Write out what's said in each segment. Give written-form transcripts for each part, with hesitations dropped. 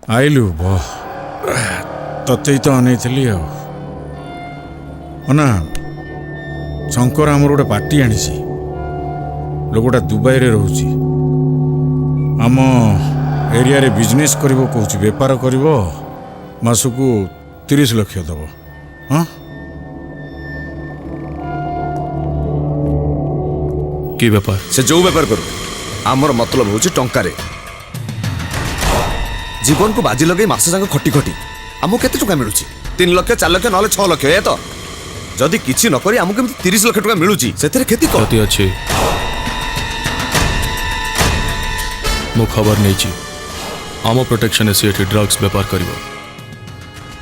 आइलु बो तते तो अनैथिली ना शंकर आमर गोटे पार्टी आनी लोकटा दुबई रे रोची आम एरिया रे बिजनेस करिवो कहूची बेपार करिवो मासकू 30 लाख दब हाँ कि बेपार से जो बेपार करू आमर मतलब हूँ टंकारे जीवन को बाजी लगे मास जाक खटी खटी आमको केते टका मिलूँ 3 लाख 4 लाख ना 6 लाख ए तो जदि किसी नक आमको 30 लाख टका मिलूँ से क्षति क्षति अच्छी मु खबर नहीं आम प्रोटेक्शन सी ड्रग्स बेपार कर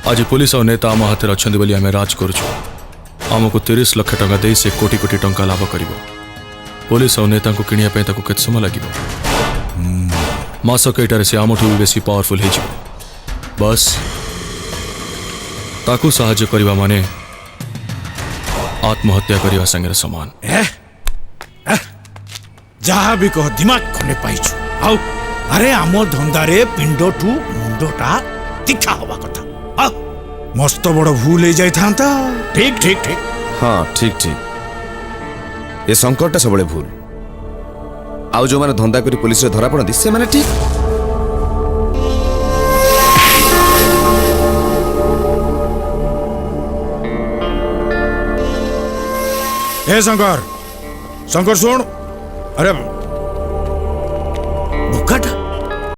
आज पुलिस और नेता आम हाथ अच्छा बोली आम राज करुचु आमको 30 लाख टका दे से कोटी कोटी टंका लाभ कर पुलिस और नेता को किनिया पे ताको केते समय लगे मासक एटार से आम भी बेसी पावरफुल हो बस ताकू साहाଯ୍य करवा माने आत्महत्या करवा संगे समान जहाँ भी कह दिमाग खंडे पाइछु आउ अरे आम धंदारे पिंड ठू मुंडटा तीखा हवा कथा मस्त बड़ भूल हो जाता ठीक ठीक ठीक हाँ ठीक ठीक ये संकटटा सब भूल आउ जो माने धंदा करी पुलिस रे धरा पड़ती से माने ठीक ए शंकर शंकर सुन अरे